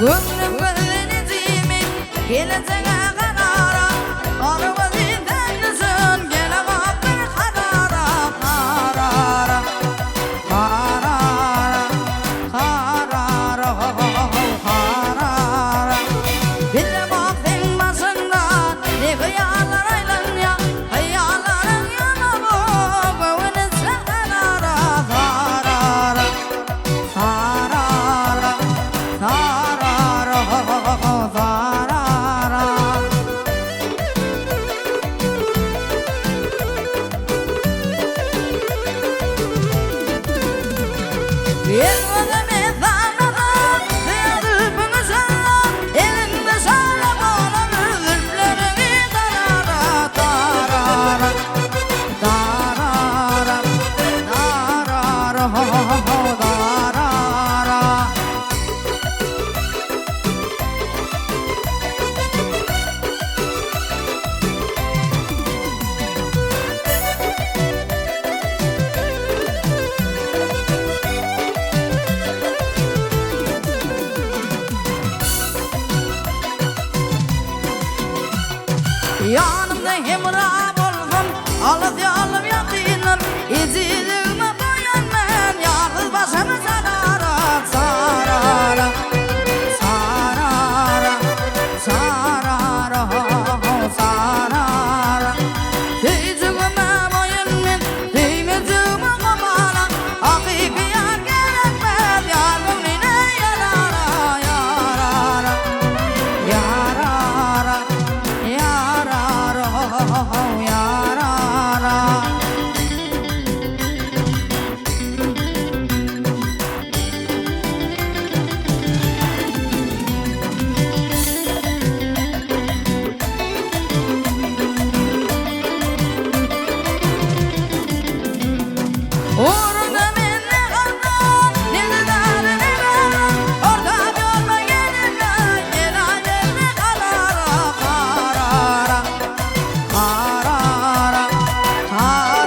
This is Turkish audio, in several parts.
Ömrüm gözleneceğimin geleceğe karara Onu vazinden yüzün gele bak bir karara Karara Karara Karara Karara Bir de baktın başından ne hıyarlar aylan ya Hıyarların yana bu Göğünü çekarara Karara Karara Karara Karara Yanımda hemra bolğun alıp yalım yakinım İzilime boyan men yalnız başımı sarara Sarara Sarara Sarara Sarara Teycüğüme boyun men Teymecüğüme kamara Hakiki yar gerekmez yarım yine yarara Yarara Yarara Yarara Yarara Uğrunda minne kaldım Nildarı ne kaldım Orada yolma gelinle Gela yerine karara Karara Karara Karara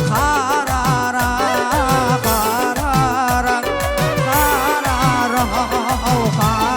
Karara Karara Karara Karara Karara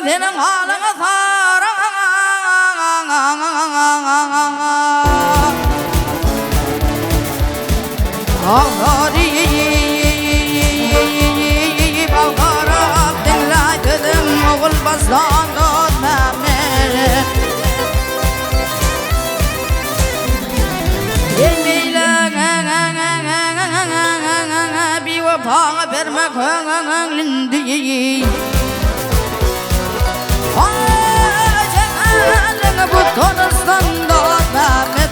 Senin halına sara Ağları Bağlara dinle dedim oğul bastan dönmemi Yemeyle bir vefa vermek önlündü Ağacın bu tonustan dönmemi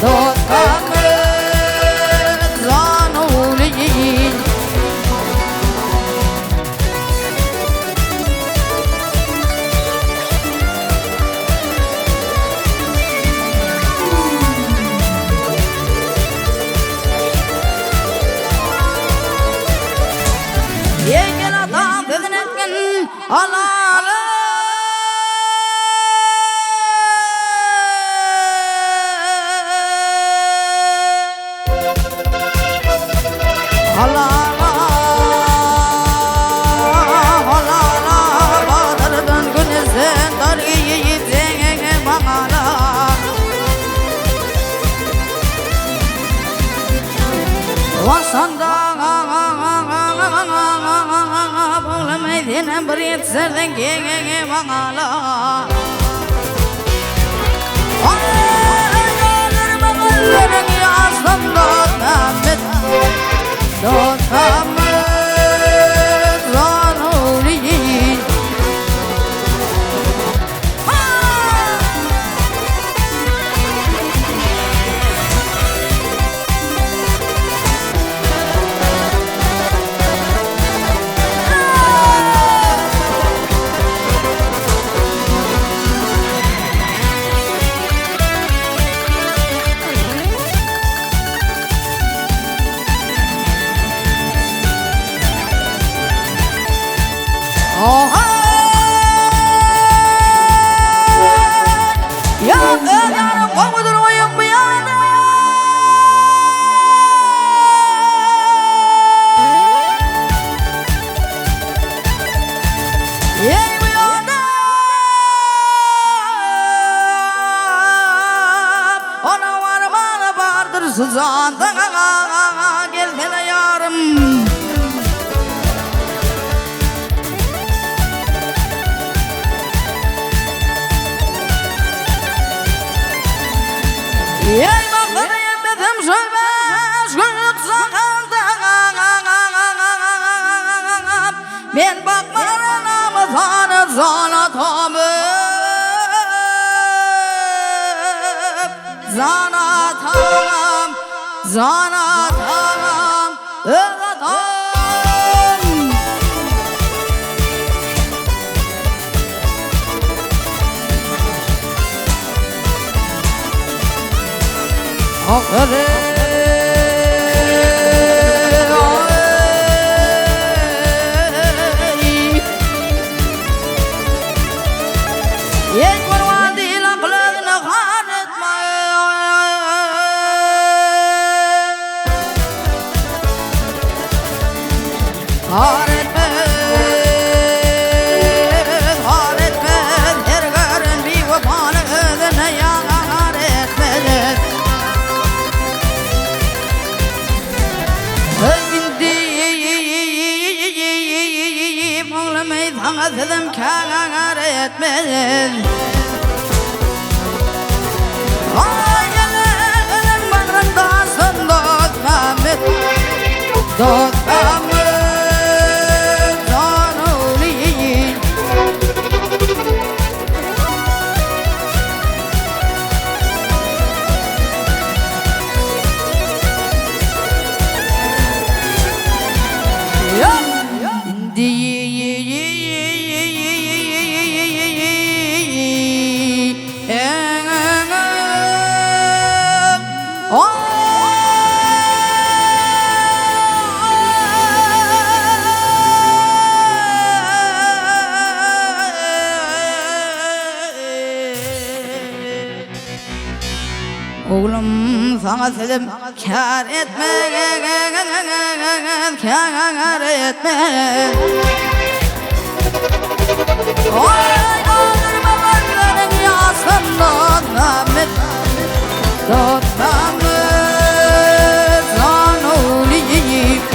Dönmemi zanuli Yegen adam dedin etken Allah'ım Allah Birden bir yetserden genge bana Ağlar bağırların yazdım Dotamet Dotamet Zanuri Sızanda gelsene yarım Ey bakları yemedim söyleş günlük sakanda Ben bakmalarına mı zanatamım Zanatamam Zanatamam Öğretam Akare Dedim kâr etmez Ailenin bağrındasın Dotamet Dotamet Zanuri Oğlum sana selim kâr etme Kâr etme Oy kaldırma bakların yazsın Dotamet Dotamet Zanuri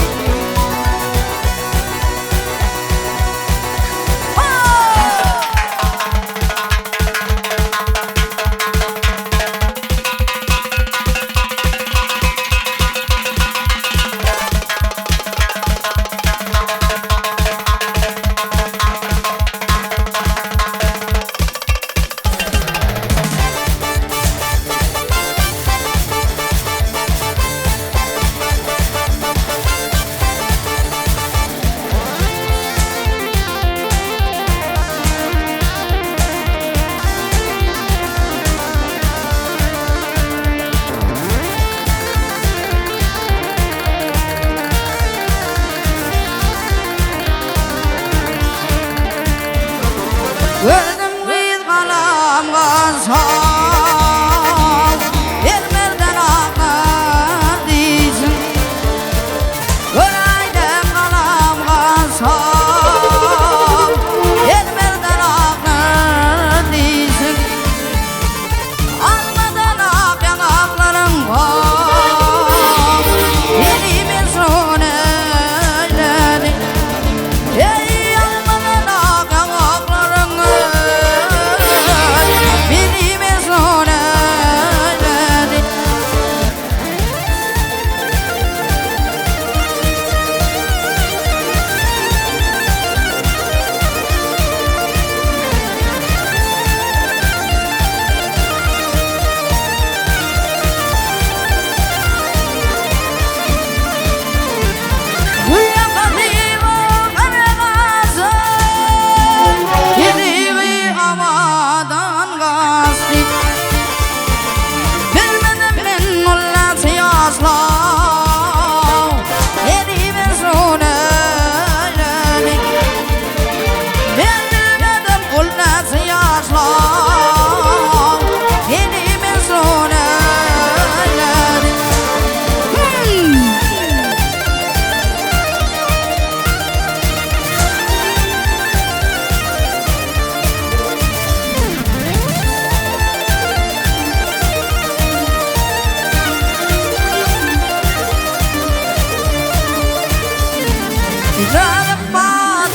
Verdim kıyız kalamga sağ Vermerden akar değilsin Veraydım kalamga sağ Vermerden akar değilsin Almadan ak yanakların var Elimin son eyledin Ey almadan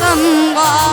Kızım var